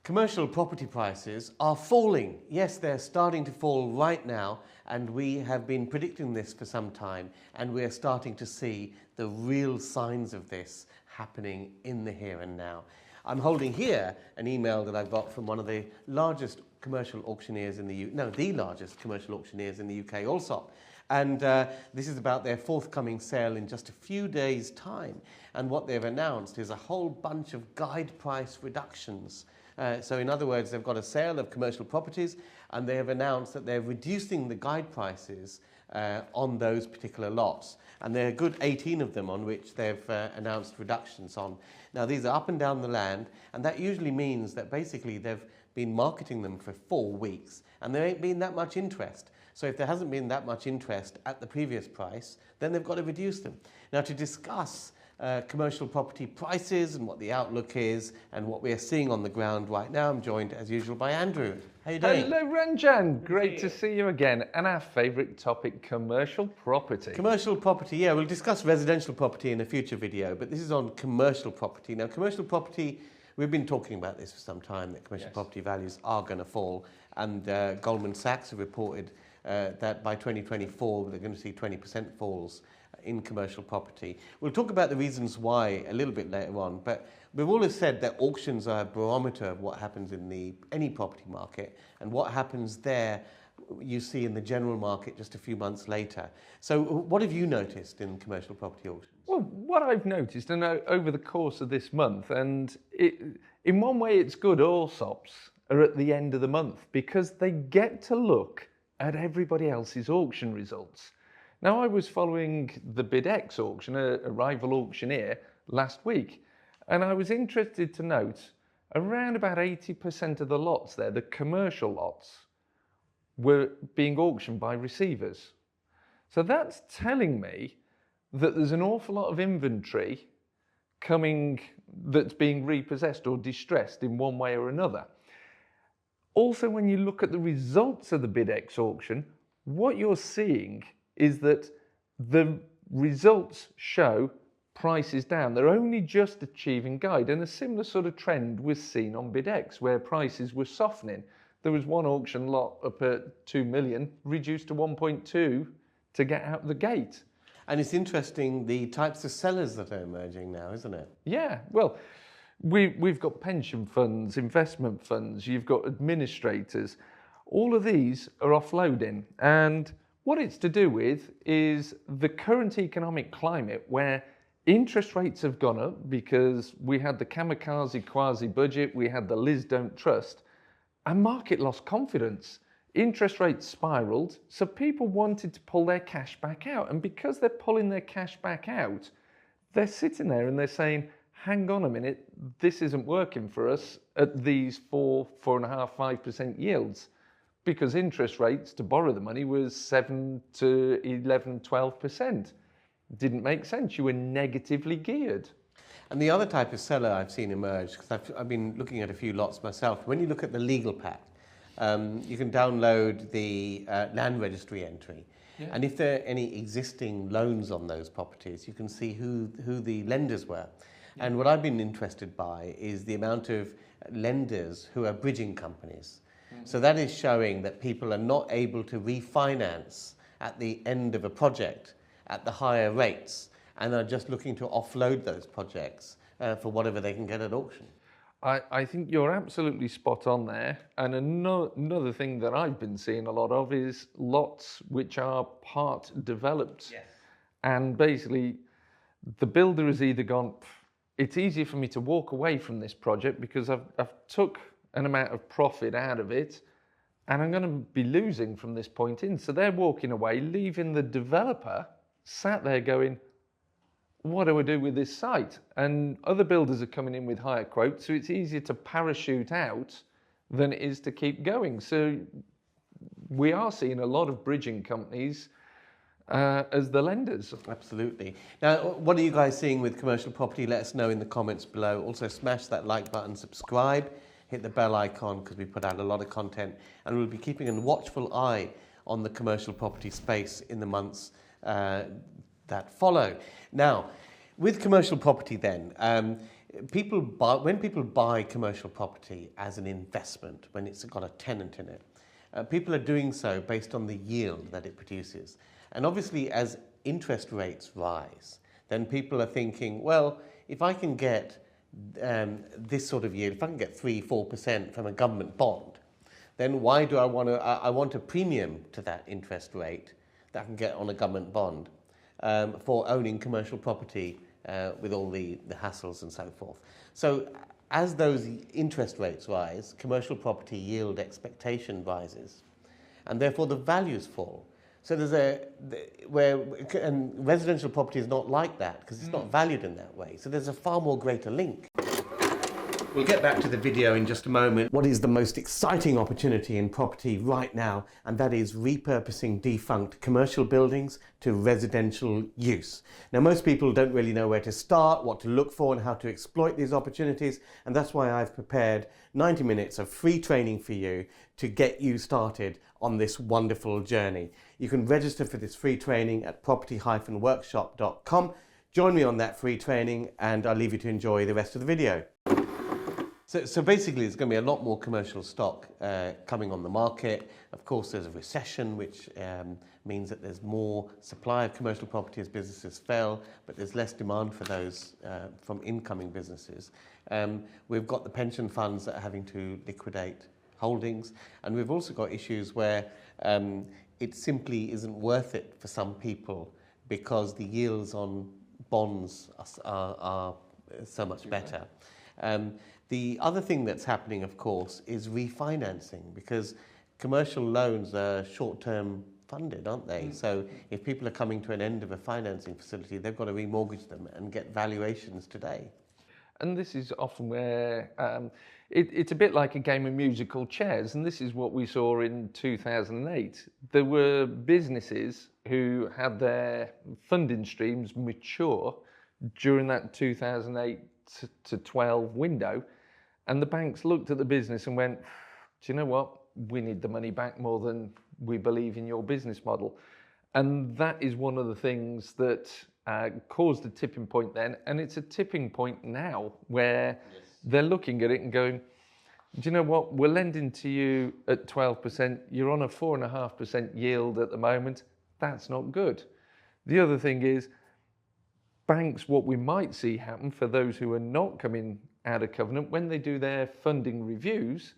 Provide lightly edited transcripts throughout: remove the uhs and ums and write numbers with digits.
Commercial property prices are falling. Yes, they're starting to fall right now, and we have been predicting this for some time, and we're starting to see the real signs of this happening in the here and now. I'm holding here an email that I've got from one of the largest commercial auctioneers in the the largest commercial auctioneers in the UK, Allsop. And this is about their forthcoming sale in just a few days' time. And what they've announced is a whole bunch of guide price reductions. So in other words, they've got a sale of commercial properties, and they have announced that they're reducing the guide prices on those particular lots. And there are a good 18 of them on which they've announced reductions on. Now, these are up and down the land, and that usually means that basically they've been marketing them for 4 weeks, and there ain't been that much interest. So if there hasn't been that much interest at the previous price, then they've got to reduce them. Now, to discuss commercial property prices and what the outlook is and what we are seeing on the ground right now, I'm joined as usual by Andrew. How are you doing? Hello Ranjan, great to see you again. And our favourite topic, commercial property. Commercial property, yeah, we'll discuss residential property in a future video, but this is on commercial property. Now, commercial property, we've been talking about this for some time, that commercial property values are going to fall, and Goldman Sachs have reported that by 2024 they're going to see 20% falls in commercial property. We'll talk about the reasons why a little bit later on, but we've always said that auctions are a barometer of what happens in any property market, and what happens there you see in the general market just a few months later. So what have you noticed in commercial property auctions? Well, what I've noticed, and over the course of this month, and in one way it's good, Allsops are at the end of the month because they get to look at everybody else's auction results. Now, I was following the BidX auction, a rival auctioneer, last week, and I was interested to note around about 80% of the lots there, the commercial lots, were being auctioned by receivers. So that's telling me that there's an awful lot of inventory coming that's being repossessed or distressed in one way or another. Also, when you look at the results of the BidX auction, what you're seeing is that the results show prices down. They're only just achieving guide, and a similar sort of trend was seen on BidX where prices were softening. There was one auction lot up at 2 million, reduced to 1.2 to get out the gate. And it's interesting the types of sellers that are emerging now, isn't it? Yeah, well, we've got pension funds, investment funds, you've got administrators. All of these are offloading, and what it's to do with is the current economic climate where interest rates have gone up because we had the kamikaze quasi-budget, we had the Liz don't trust, and market lost confidence. Interest rates spiraled, so people wanted to pull their cash back out. And because they're pulling their cash back out, they're sitting there and they're saying, hang on a minute, this isn't working for us at these 4.5%, 5% yields. Because interest rates to borrow the money was 7 to 11, 12%. Didn't make sense. You were negatively geared. And the other type of seller I've seen emerge, because I've been looking at a few lots myself, when you look at the legal pack, you can download the land registry entry. Yeah. And if there are any existing loans on those properties, you can see who the lenders were. Yeah. And what I've been interested by is the amount of lenders who are bridging companies. So that is showing that people are not able to refinance at the end of a project at the higher rates, and are just looking to offload those projects for whatever they can get at auction. I think you're absolutely spot on there. And another thing that I've been seeing a lot of is lots which are part developed. Yes. And basically, the builder has either gone, it's easier for me to walk away from this project because I've took an amount of profit out of it, and I'm going to be losing from this point in. So they're walking away, leaving the developer sat there going, what do I do with this site? And other builders are coming in with higher quotes, so it's easier to parachute out than it is to keep going. So we are seeing a lot of bridging companies as the lenders. Absolutely. Now, what are you guys seeing with commercial property? Let us know in the comments below. Also, smash that like button, subscribe, hit the bell icon, because we put out a lot of content, and we'll be keeping a watchful eye on the commercial property space in the months that follow. Now, with commercial property then, when people buy commercial property as an investment, when it's got a tenant in it, people are doing so based on the yield that it produces. And obviously, as interest rates rise, then people are thinking, well, if I can get this sort of yield, if I can get 3-4% from a government bond, then why do I want to? I want a premium to that interest rate that I can get on a government bond for owning commercial property with all the hassles and so forth. So as those interest rates rise, commercial property yield expectation rises, and therefore the values fall. So and residential property is not like that because it's not valued in that way. So there's a far more greater link. We'll get back to the video in just a moment. What is the most exciting opportunity in property right now? And that is repurposing defunct commercial buildings to residential use. Now, most people don't really know where to start, what to look for, and how to exploit these opportunities. And that's why I've prepared 90 minutes of free training for you to get you started on this wonderful journey. You can register for this free training at property-workshop.com. Join me on that free training, and I'll leave you to enjoy the rest of the video. So basically, there's going to be a lot more commercial stock coming on the market. Of course, there's a recession, which means that there's more supply of commercial property as businesses fail, but there's less demand for those from incoming businesses. We've got the pension funds that are having to liquidate holdings, and we've also got issues where it simply isn't worth it for some people because the yields on bonds are so much better. The other thing that's happening, of course, is refinancing, because commercial loans are short-term funded, aren't they? So if people are coming to an end of a financing facility, they've got to remortgage them and get valuations today. And this is often where it's a bit like a game of musical chairs, and this is what we saw in 2008. There were businesses who had their funding streams mature during that 2008 to 12 window, and the banks looked at the business and went, do you know what, we need the money back more than we believe in your business model. And that is one of the things that caused a tipping point then, and it's a tipping point now where they're looking at it and going, do you know what, we're lending to you at 12%, you're on a 4.5% yield at the moment, that's not good. The other thing is, banks, what we might see happen for those who are not coming out of covenant, when they do their funding reviews,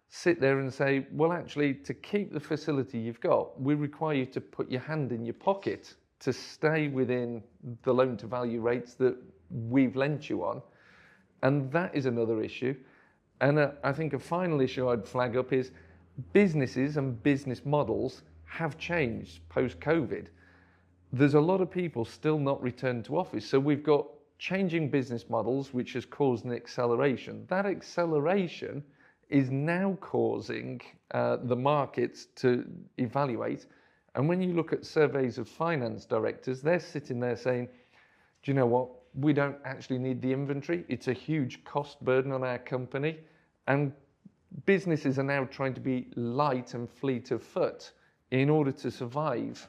sit there and say, well, actually, to keep the facility you've got, we require you to put your hand in your pocket to stay within the loan to value rates that we've lent you on. And that is another issue. And I think a final issue I'd flag up is businesses and business models have changed post-COVID. There's a lot of people still not returned to office. So we've got changing business models, which has caused an acceleration. That acceleration is now causing the markets to evaluate. And when you look at surveys of finance directors, they're sitting there saying, do you know what? We don't actually need the inventory. It's a huge cost burden on our company. And businesses are now trying to be light and fleet of foot in order to survive.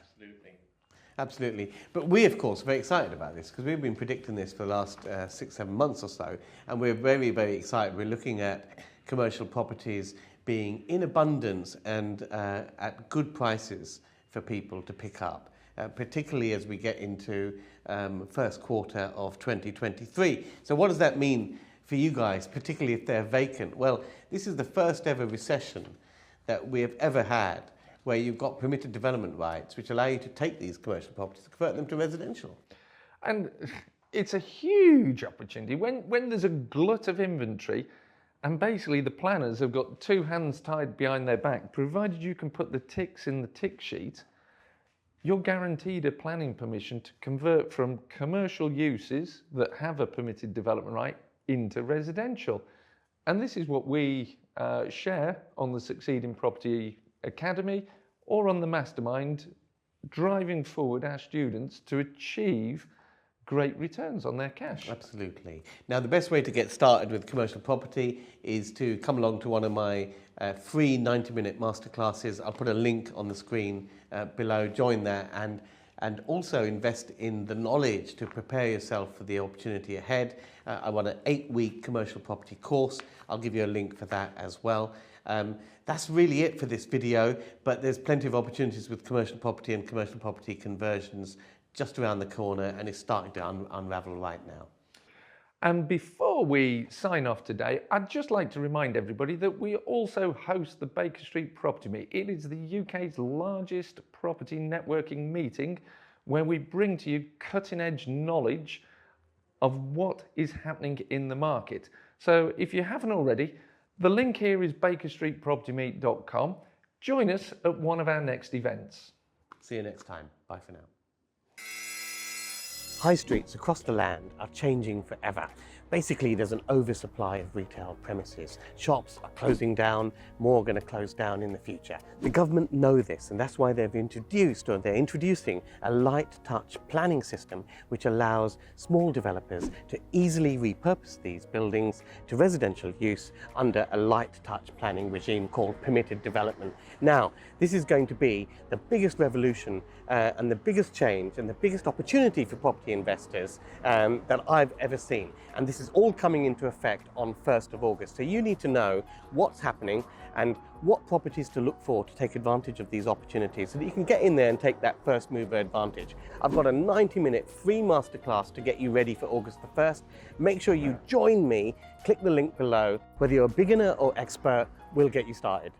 Absolutely. But we, of course, are very excited about this because we've been predicting this for the last 6-7 months or so. And we're very, very excited. We're looking at commercial properties being in abundance and at good prices for people to pick up, particularly as we get into first quarter of 2023. So what does that mean for you guys, particularly if they're vacant? Well, this is the first ever recession that we have ever had, where you've got permitted development rights, which allow you to take these commercial properties and convert them to residential. And it's a huge opportunity. When there's a glut of inventory, and basically the planners have got two hands tied behind their back, provided you can put the ticks in the tick sheet, you're guaranteed a planning permission to convert from commercial uses that have a permitted development right into residential. And this is what we share on the Succeed in Property Academy or on the Mastermind, driving forward our students to achieve great returns on their cash. Absolutely. Now, the best way to get started with commercial property is to come along to one of my free 90-minute masterclasses. I'll put a link on the screen below. Join that, and and also invest in the knowledge to prepare yourself for the opportunity ahead. I want an 8-week commercial property course. I'll give you a link for that as well. That's really it for this video, but there's plenty of opportunities with commercial property and commercial property conversions just around the corner, and it's starting to unravel right now. And before we sign off today, I'd just like to remind everybody that we also host the Baker Street Property Meet. It is the UK's largest property networking meeting where we bring to you cutting-edge knowledge of what is happening in the market. So if you haven't already, the link here is bakerstreetpropertymeet.com. Join us at one of our next events. See you next time. Bye for now. High streets across the land are changing forever. Basically, there's an oversupply of retail premises. Shops are closing down, more are going to close down in the future. The government know this, and that's why they're introducing a light touch planning system which allows small developers to easily repurpose these buildings to residential use under a light touch planning regime called permitted development. Now, this is going to be the biggest revolution and the biggest change and the biggest opportunity for property investors that I've ever seen. And this is all coming into effect on 1st of August. So you need to know what's happening and what properties to look for to take advantage of these opportunities so that you can get in there and take that first mover advantage. I've got a 90-minute free masterclass to get you ready for August the 1st. Make sure you join me, click the link below. Whether you're a beginner or expert, we'll get you started.